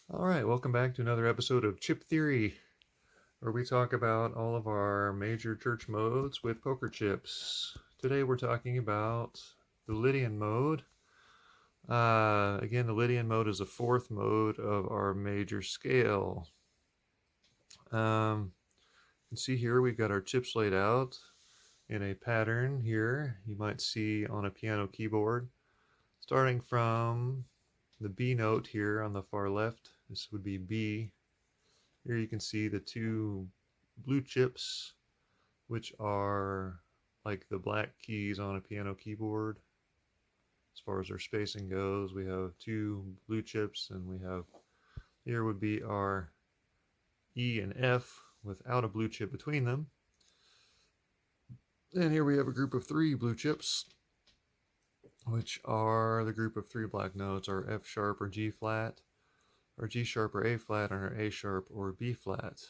All right, welcome back to another episode of Chip Theory, where we talk about all of our major church modes with poker chips. Today we're talking about the Lydian mode. Again, the Lydian mode is the fourth mode of our major scale. You can see here we've got our chips laid out in a pattern here you might see on a piano keyboard, starting from the B note here on the far left. This would be B. Here you can see the two blue chips, which are like the black keys on a piano keyboard. As far as their spacing goes, we have two blue chips, and we have here would be our E and F without a blue chip between them. And here we have a group of three blue chips, which are the group of three black notes, our F sharp or G flat, our G sharp or A flat, and our A sharp or B flat.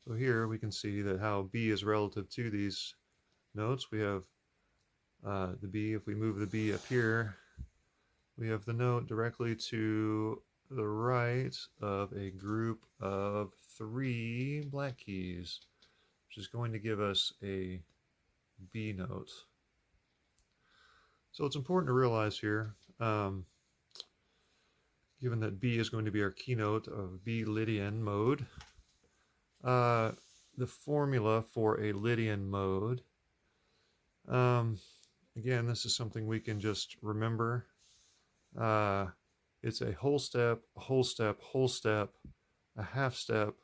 So here we can see that how B is relative to these notes. We have the B. If we move the B up here, we have the note directly to the right of a group of three black keys, which is going to give us a B note. So it's important to realize here, given that B is going to be our keynote of B Lydian mode, the formula for a Lydian mode, again, this is something we can just remember. It's a whole step, a whole step, whole step, a half step,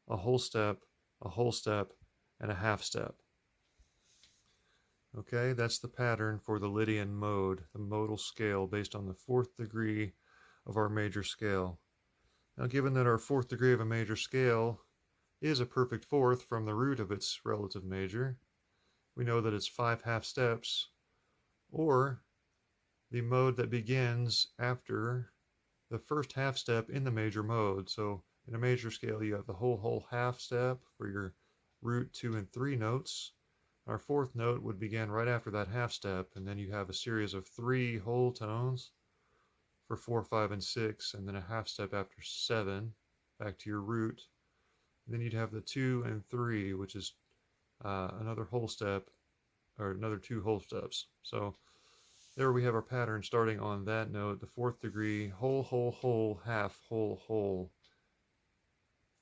a whole step, a whole step, and a half step. Okay, that's the pattern for the Lydian mode, the modal scale based on the fourth degree of our major scale. Now, given that our fourth degree of a major scale is a perfect fourth from the root of its relative major, we know that it's 5 half steps, or the mode that begins after the first half step in the major mode. So in a major scale, you have the whole half step for your root 2 and 3 notes. Our fourth note would begin right after that half step, and then you have a series of 3 whole tones for 4, 5, and 6, and then a half step after 7, back to your root. And then you'd have the 2 and 3, which is another whole step, or another 2 whole steps. So there we have our pattern starting on that note, the fourth degree, whole, half, whole,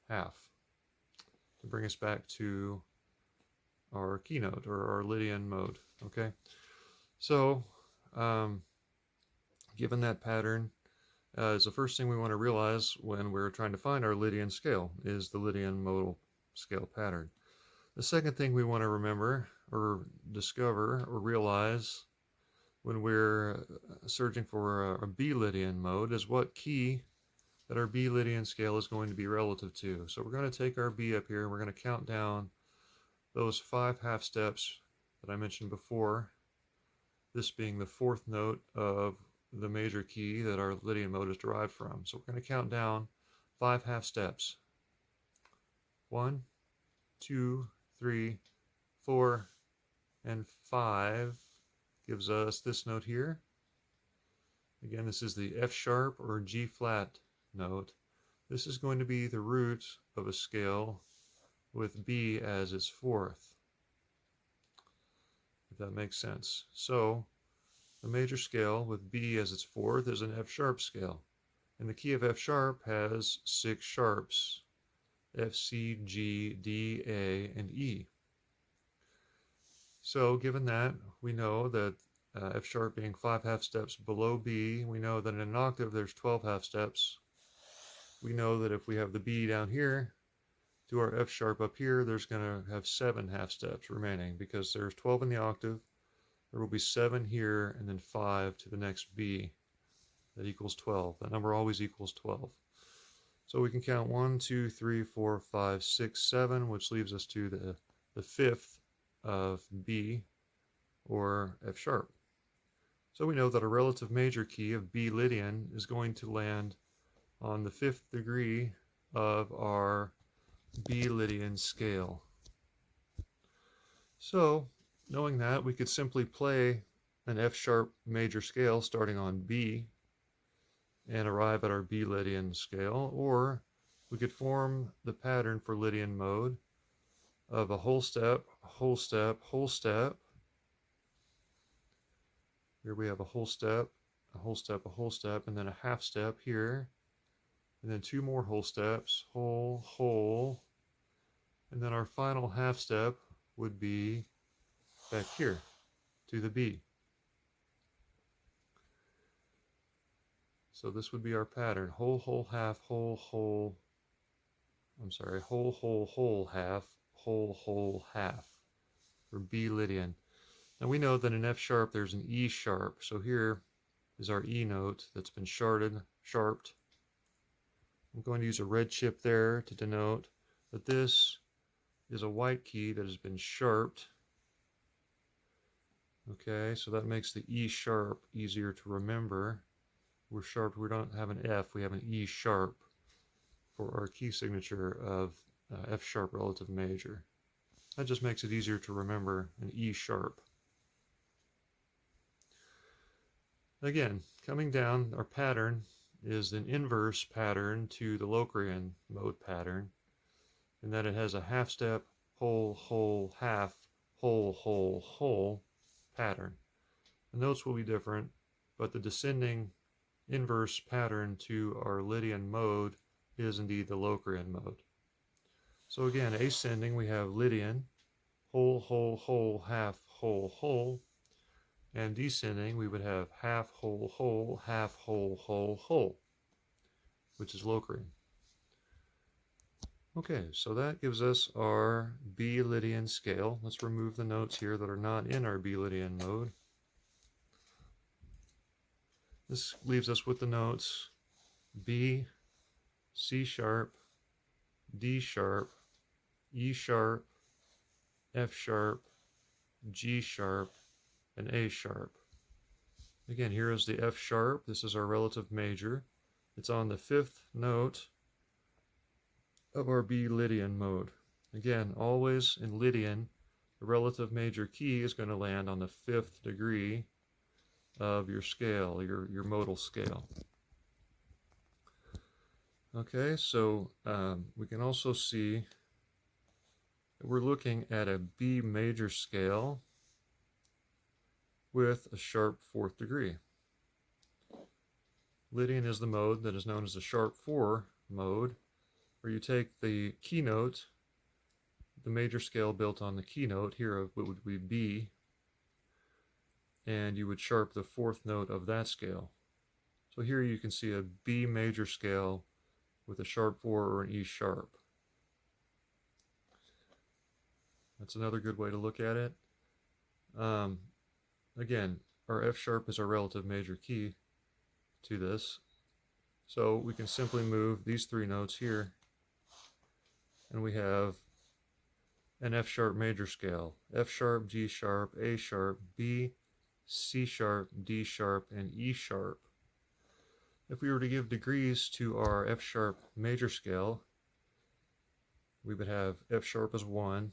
half, to bring us back to our keynote or our Lydian mode. Okay, so given that pattern, is the first thing we want to realize when we're trying to find our Lydian scale is the Lydian modal scale pattern. The second thing we want to remember or discover or realize when we're searching for a B Lydian mode is what key that our B Lydian scale is going to be relative to. So we're going to take our B up here and we're going to count down those 5 half steps that I mentioned before, this being the fourth note of the major key that our Lydian mode is derived from. So we're going to count down 5 half steps. 1, 2, 3, 4, and 5 gives us this note here. Again, this is the F sharp or G flat note. This is going to be the root of a scale with B as its fourth, if that makes sense. So the major scale with B as its fourth is an F sharp scale, and the key of F sharp has 6 sharps: F, C, G, D, A, and E. So given that, we know that F sharp being 5 half steps below B, we know that in an octave there's 12 half steps. We know that if we have the B down here to our F sharp up here, there's going to have 7 half steps remaining, because there's 12 in the octave. There will be 7 here, and then 5 to the next B. That equals 12. That number always equals 12. So we can count 1, 2, 3, 4, 5, 6, 7, which leaves us to the fifth of B, or F sharp. So we know that a relative major key of B Lydian is going to land on the 5th degree of our B Lydian scale. So, knowing that, we could simply play an F sharp major scale starting on B, and arrive at our B Lydian scale, or we could form the pattern for Lydian mode of a whole step, whole step, whole step. Here we have a whole step, a whole step, a whole step, and then a half step here, and then 2 more whole steps, whole, whole, and then our final half step would be back here to the B. So this would be our pattern, whole, whole, half, whole, whole, I'm sorry, whole, whole, whole, half, whole, whole, half, for B Lydian. Now we know that in F sharp there's an E sharp, so here is our E note that's been sharped. I'm going to use a red chip there to denote that this is a white key that has been sharped. Okay, so that makes the E sharp easier to remember. We're sharp, we don't have an F, we have an E sharp for our key signature of F sharp relative major. That just makes it easier to remember an E sharp. Again, coming down, our pattern is an inverse pattern to the Locrian mode pattern, in that it has a half step, whole, whole, half, whole, whole, whole pattern. The notes will be different, but the descending inverse pattern to our Lydian mode is indeed the Locrian mode. So again, ascending, we have Lydian, whole, whole, whole, half, whole, whole, and descending, we would have half, whole, whole, half, whole, whole, whole, which is Locrian. Okay, so that gives us our B Lydian scale. Let's remove the notes here that are not in our B Lydian mode. This leaves us with the notes B, C sharp, D sharp, E sharp, F sharp, G sharp, and A sharp. Again, here is the F sharp. This is our relative major. It's on the 5th note of our B Lydian mode. Again, always in Lydian, the relative major key is going to land on the 5th degree of your scale, your modal scale. Okay, so we can also see that we're looking at a B major scale with a sharp 4th degree. Lydian is the mode that is known as the sharp 4 mode, where you take the keynote, the major scale built on the keynote here of what would be B, and you would sharp the 4th note of that scale. So here you can see a B major scale with a sharp 4 or an E sharp. That's another good way to look at it. Again, our F sharp is our relative major key to this. So we can simply move these 3 notes here, and we have an F sharp major scale. F sharp, G sharp, A sharp, B, C sharp, D sharp, and E sharp. If we were to give degrees to our F sharp major scale, we would have F sharp as 1,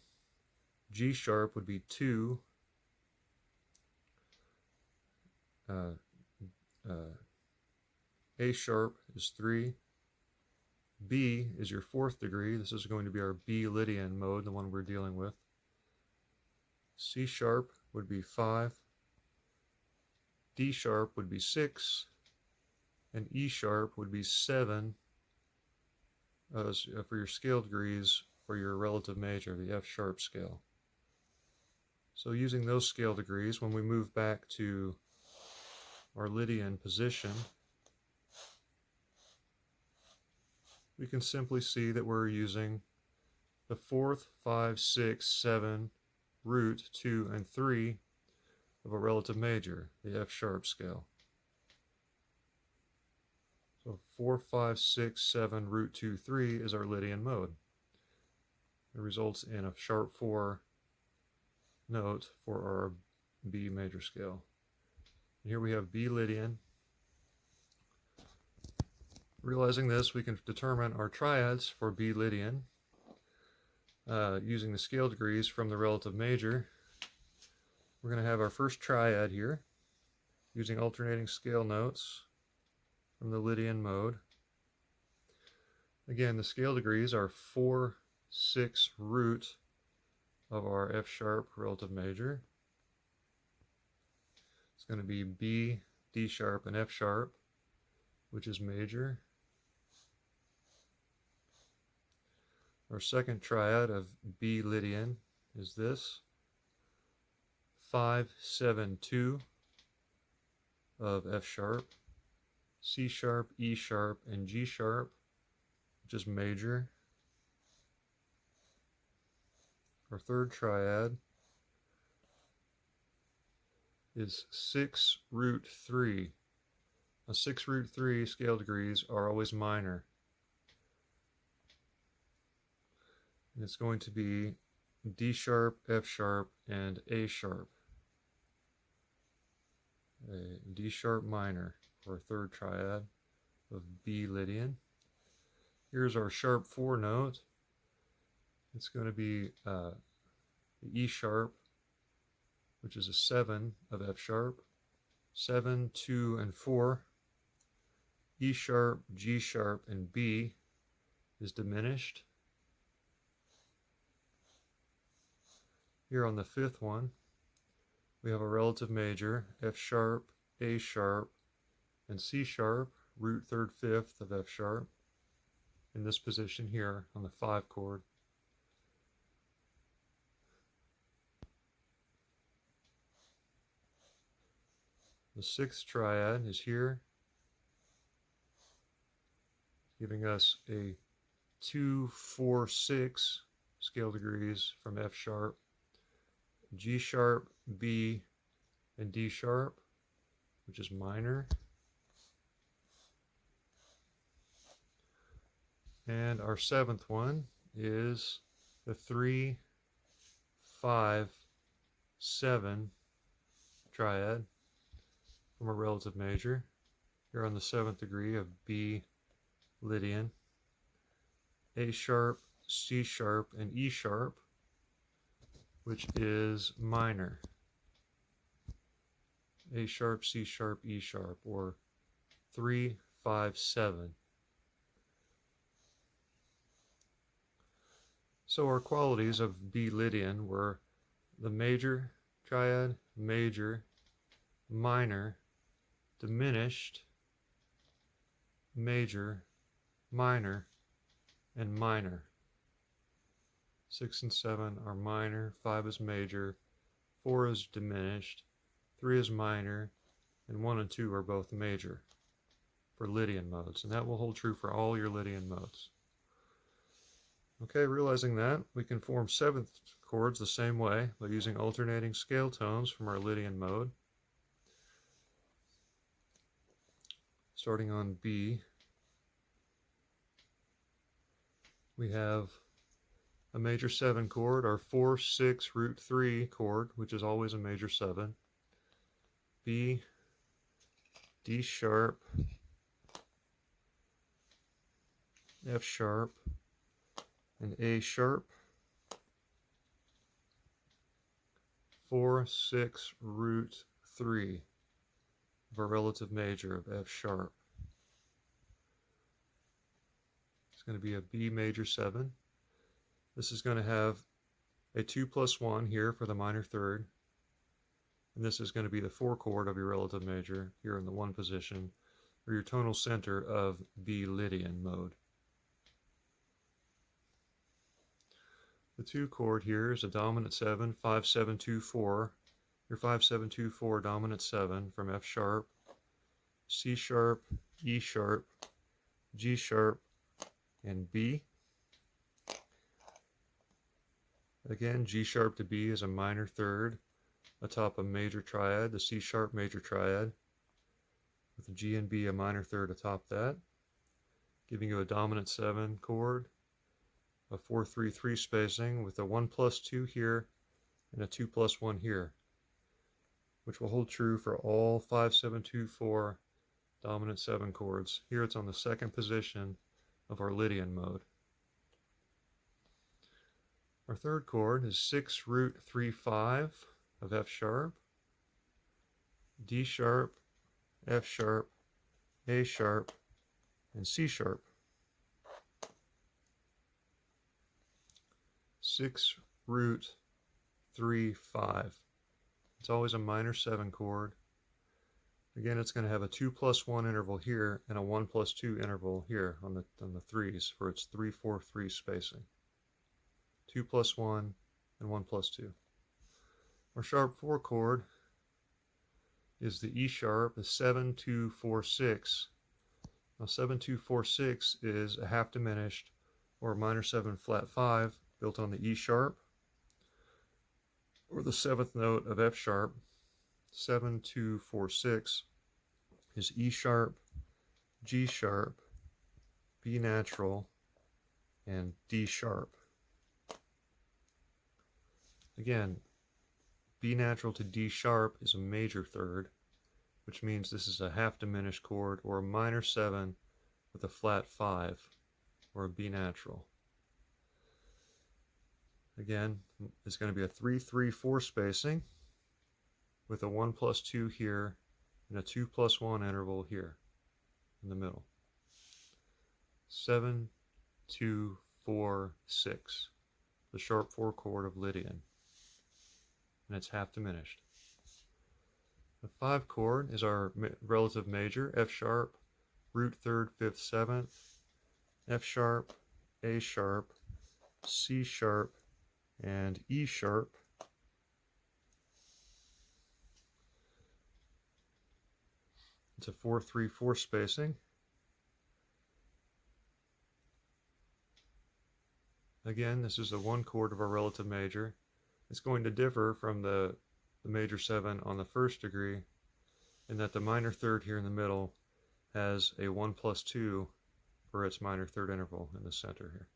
G sharp would be 2, A sharp is 3, B is your 4th degree. This is going to be our B Lydian mode, the one we're dealing with. C sharp would be 5, D sharp would be 6, and E sharp would be 7 for your scale degrees for your relative major, the F sharp scale. So using those scale degrees, when we move back to our Lydian position, we can simply see that we're using the 4th, 5, 6, 7, root, 2, and 3 of a relative major, the F sharp scale. So 4, 5, 6, 7, root 2, 3 is our Lydian mode. It results in a sharp 4 note for our B major scale. And here we have B Lydian. Realizing this, we can determine our triads for B Lydian using the scale degrees from the relative major. We're going to have our first triad here using alternating scale notes. from the Lydian mode. Again, the scale degrees are 4, 6 root of our F sharp relative major. It's going to be B, D sharp, and F sharp, which is major. Our second triad of B Lydian is this: 5, 7, 2 of F sharp, C sharp, E sharp, and G sharp, which is major. Our third triad is 6 root 3. Now 6 root 3 scale degrees are always minor. And it's going to be D sharp, F sharp, and A sharp. A D sharp minor for our third triad of B Lydian. Here's our sharp 4 note. It's going to be the E sharp, which is a 7 of F sharp, 7, 2, and 4. E sharp, G sharp, and B is diminished. Here on the fifth one, we have a relative major, F sharp, A sharp, and C sharp, root 3rd, 5th of F sharp, in this position here on the 5 chord. The sixth triad is here, giving us a 2, 4, 6 scale degrees from F sharp, G sharp, B, and D sharp, which is minor. And our seventh one is the 3, 5, 7 triad from a relative major. Here on the 7th degree of B Lydian, A sharp, C sharp, and E sharp, which is minor. A sharp, C sharp, E sharp, or 3, 5, 7. So our qualities of B Lydian were the major triad, major, minor, diminished, major, minor, and minor. 6 and 7 are minor, 5 is major, 4 is diminished, 3 is minor, and 1 and 2 are both major for Lydian modes, and that will hold true for all your Lydian modes. Okay, realizing that, we can form 7th chords the same way by using alternating scale tones from our Lydian mode. Starting on B, we have a major 7 chord, our 4, 6, root 3 chord, which is always a major 7. B, D sharp, F sharp, and A sharp. 4, 6, root 3 of a relative major of F sharp. It's going to be a B major 7. This is going to have a 2 plus 1 here for the minor third. And this is going to be the 4 chord of your relative major here in the 1 position, or your tonal center of B Lydian mode. The 2 chord here is a dominant 7, 5, 7, 2, 4. Your 5, 7, 2, 4 dominant 7 from F sharp, C sharp, E sharp, G sharp, and B. Again, G sharp to B is a minor third atop a major triad, the C sharp major triad, with the G and B a minor third atop that, giving you a dominant 7 chord, a 4-3-3 spacing with a 1 plus 2 here and a 2 plus 1 here, which will hold true for all 5, 7, 2, 4 dominant 7 chords. Here it's on the 2nd position of our Lydian mode. Our 3rd chord is 6 root 3, 5 of F sharp, D sharp, F sharp, A sharp, and C sharp. 6 root 3 5. It's always a minor 7 chord. Again, it's going to have a 2+1 interval here and a 1+2 interval here on the threes for its 3-4-3 spacing. 2+1 and 1+2. Our sharp 4 chord is the E sharp, the 7-2-4-6. Now 7-2-4-6 is a half diminished or a minor 7 flat 5 built on the E sharp or the 7th note of F sharp. 7-2-4-6 is E sharp, G sharp, B natural, and D sharp. Again, B natural to D sharp is a major third, which means this is a half diminished chord or a minor 7 with a flat 5 or a B natural. Again, it's going to be a 3-3-4 spacing with a 1+2 here and a 2+1 interval here in the middle. 7-2-4-6, the sharp 4 chord of Lydian, and it's half diminished. The 5 chord is our relative major, F sharp, root 3rd, 5th, 7th, F sharp, A sharp, C sharp, and E sharp. It's a 4-3-4 spacing. Again, this is the 1 chord of our relative major. It's going to differ from the major 7 on the 1st degree in that the minor 3rd here in the middle has a 1+2 for its minor 3rd interval in the center here.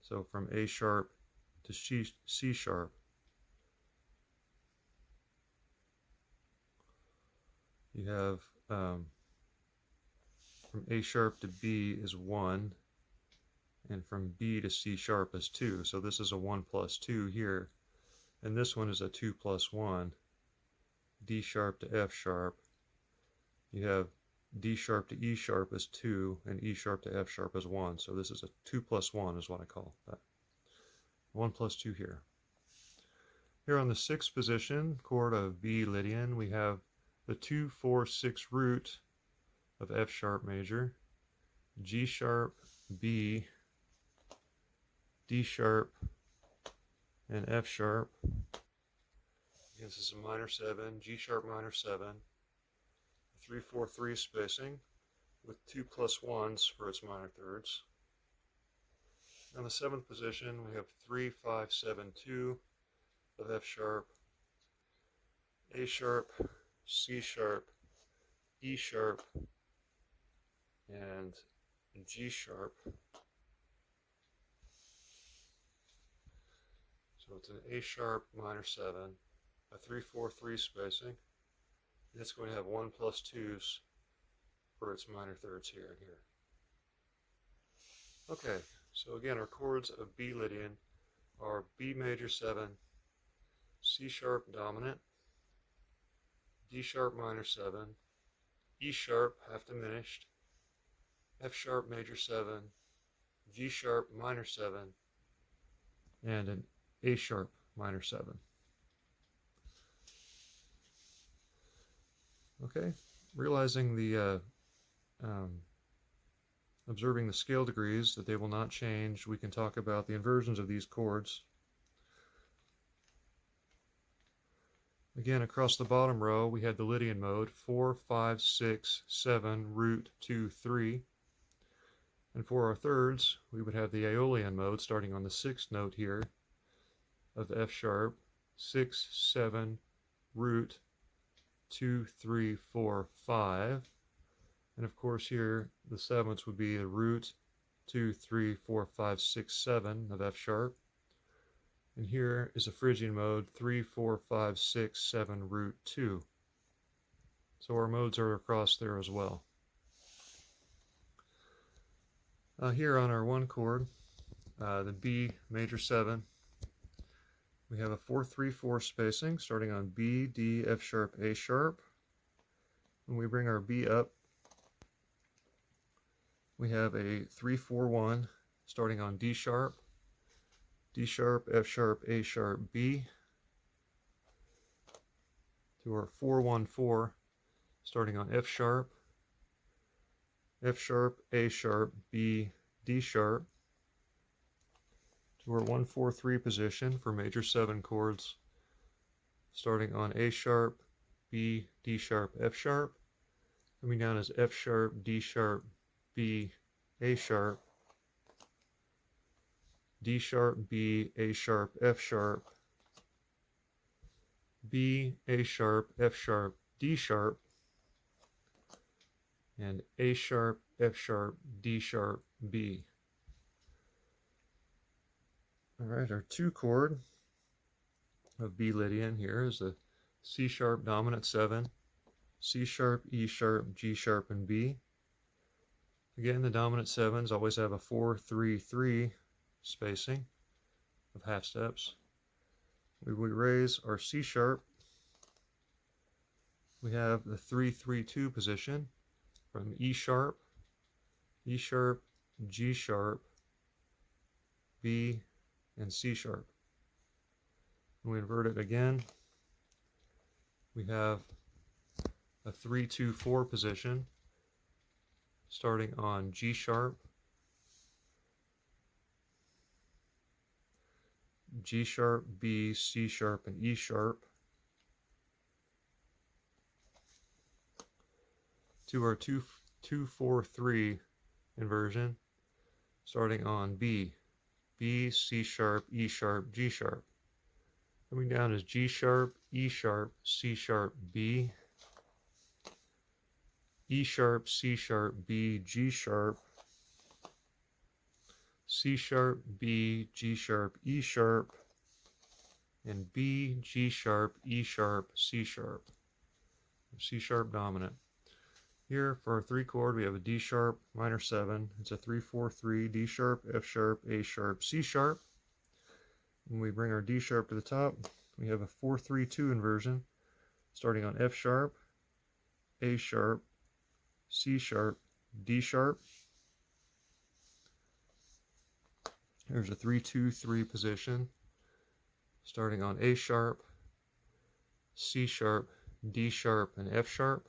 So from A sharp to C sharp, you have from A sharp to B is 1, and from B to C sharp is 2. So this is a 1+2 here, and this one is a 2+1. D sharp to F sharp. You have D sharp to E sharp is 2, and E sharp to F sharp is 1. So this is a 2+1 is what I call that. 1+2 here. Here on the 6th position, chord of B Lydian, we have the 2-4-6 root of F sharp major, G sharp, B, D sharp, and F sharp. This is a minor 7, G sharp minor 7, 3-4-3 spacing with 2+1s for its minor thirds. On the 7th position, we have 3-5-7-2 of F sharp, A sharp, C sharp, E sharp, and G sharp. So it's an A sharp minor 7, a 3-4-3 spacing. And it's going to have 1+2s for its minor thirds here and here. Okay, so again, our chords of B Lydian are B major 7, C sharp dominant, D sharp minor 7, E sharp half diminished, F sharp major 7, G sharp minor 7, and an A sharp minor 7. Okay, realizing the observing the scale degrees, that they will not change, we can talk about the inversions of these chords. Again, across the bottom row, we had the Lydian mode, 4, 5, 6, 7, root 2, 3. And for our thirds, we would have the Aeolian mode, starting on the 6th note here of F sharp, 6, 7, root 2, 3, 4, 5. And of course here, the 7ths would be the root 2, 3, 4, 5, 6, 7 of F sharp. And here is a Phrygian mode, 3, 4, 5, 6, 7, root 2. So our modes are across there as well. Here on our 1 chord, the B major 7, we have a 4-3-4 spacing starting on B, D, F sharp, A sharp. When we bring our B up we have a 3-4-1 starting on D sharp, F sharp, A sharp, B, to our 4-1-4 starting on F sharp, A sharp, B, D sharp, to our 1-4-3 position for major 7 chords starting on A sharp, B, D sharp, F sharp, coming down as F sharp, D sharp, B, A sharp, D sharp, B, A sharp, F sharp, B, A sharp, F sharp, D sharp, and A sharp, F sharp, D sharp, B. All right, our 2 chord of B Lydian here is the C sharp dominant 7, C sharp, E sharp, G sharp, and B. Again, the dominant 7s always have a 4-3-3 spacing of half steps. We raise our C sharp. We have the 3-3-2 position from E sharp, G sharp, B, and C sharp. When we invert it again, we have a 3-2-4 position starting on G sharp, B, C sharp, and E sharp, to our 2-4-3 inversion starting on B, C sharp, E sharp, G sharp. Coming down is G sharp, E sharp, C sharp, B, E sharp, C sharp, B, G sharp, C sharp, B, G sharp, E sharp, and B, G sharp, E sharp, C sharp. C sharp dominant. Here for our 3 chord we have a D sharp minor 7. It's a 3-4-3, D sharp, F sharp, A sharp, C sharp. When we bring our D sharp to the top, we have a 4-3-2 inversion starting on F sharp, A sharp, C sharp, D sharp. Here's a 3-2-3 position starting on A sharp, C sharp, D sharp, and F sharp,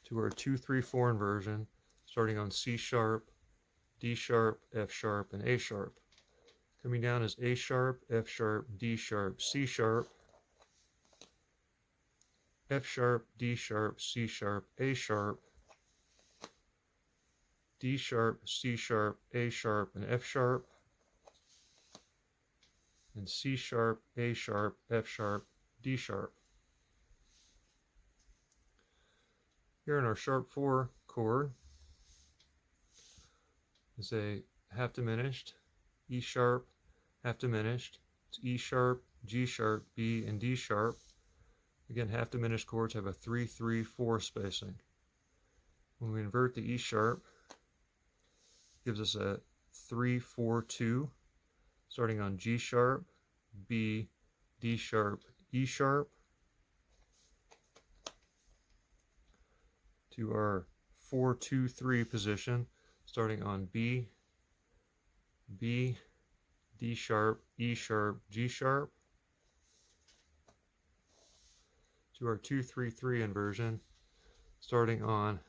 to our 2-3-4 inversion starting on C sharp, D sharp, F sharp, and A sharp. Coming down is A sharp, F sharp, D sharp, C sharp, F sharp, D sharp, C sharp, A sharp, D sharp, C sharp, A sharp, and F sharp, and C sharp, A sharp, F sharp, D sharp. Here in our sharp 4 chord is a half diminished, E sharp, half diminished. It's E sharp, G sharp, B, and D sharp. Again, half diminished chords have a 3-3-4 spacing. When we invert the E sharp, it gives us a 3-4-2 starting on G sharp, B, D sharp, E sharp, to our 4-2-3 position starting on B, D sharp, E sharp, G sharp, to our 2-3-3 inversion starting on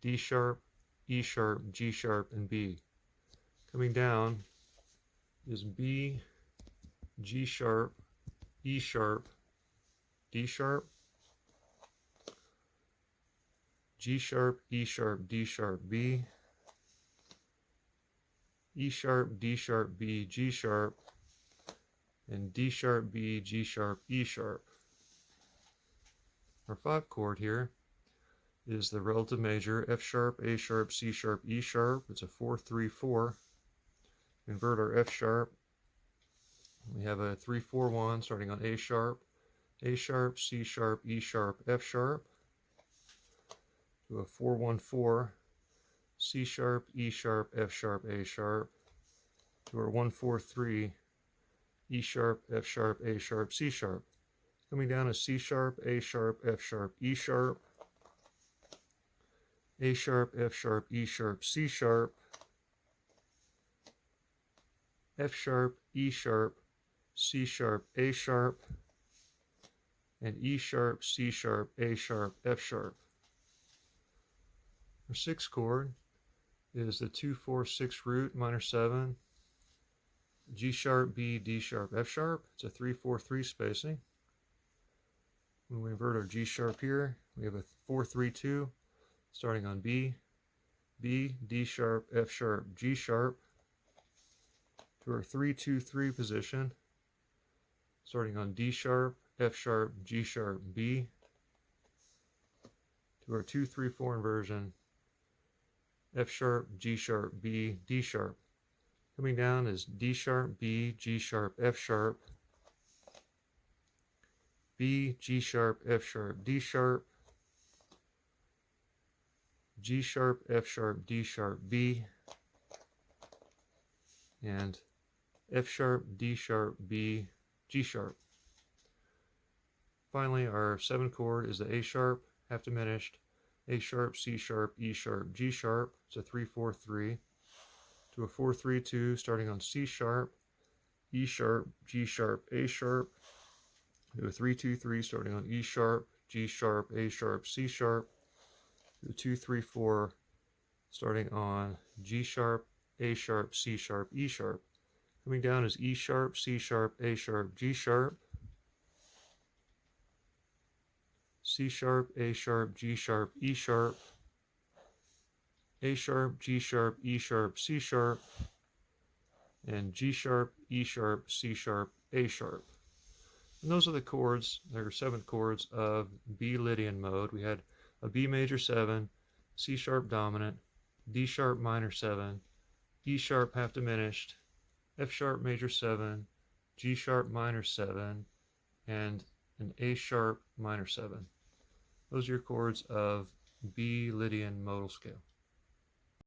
D sharp, E sharp, G sharp, and B. Coming down is B, G sharp, E sharp, D sharp, G sharp, E sharp, D sharp, B, E sharp, D sharp, B, G sharp, and D sharp, B, G sharp, E sharp. Our 5 chord here is the relative major F sharp, A sharp, C sharp, E sharp. It's a 4-3-4. Invert our F sharp. We have a 3-4-1 starting on A sharp, C sharp, E sharp, F sharp, to a 4-1-4, C sharp, E sharp, F sharp, A sharp, to our 1-4-3, E sharp, F sharp, A sharp, C sharp. Coming down is C sharp, A sharp, F sharp, E sharp, A sharp, F sharp, E sharp, C sharp, F sharp, E sharp, C sharp, A sharp, and E sharp, C sharp, A sharp, F sharp. Our sixth chord is the 2-4-6 root minor 7, G sharp, B, D sharp, F sharp. It's a 3-4-3 spacing. When we invert our G sharp here, we have a 4-3-2 starting on B, B, D sharp, F sharp, G sharp, to our 3-2-3 position starting on D sharp, F sharp, G sharp, B, to our 2-3-4 inversion, F sharp, G sharp, B, D sharp. Coming down is D sharp, B, G sharp, F sharp, B, G sharp, F sharp, D sharp, G sharp, F sharp, D sharp, B, and F sharp, D sharp, B, G sharp. Finally, our 7th chord is the A sharp, half diminished, A sharp, C sharp, E sharp, G sharp. It's a 3-4-3 to a 4-3-2 starting on C sharp, E sharp, G sharp, A sharp, to a 3-2-3 starting on E sharp, G sharp, A sharp, C sharp, to a 2-3-4 starting on G sharp, A sharp, C sharp, E sharp. Coming down is E sharp, C sharp, A sharp, G sharp, C sharp, A sharp, G sharp, E sharp, A sharp, G sharp, E sharp, C sharp, and G sharp, E sharp, C sharp, A sharp. And those are the chords, there are 7 chords of B Lydian mode. We had a B major 7, C sharp dominant, D sharp minor 7, E sharp half diminished, F sharp major 7, G sharp minor 7, and an A sharp minor 7. Those are your chords of B Lydian modal scale.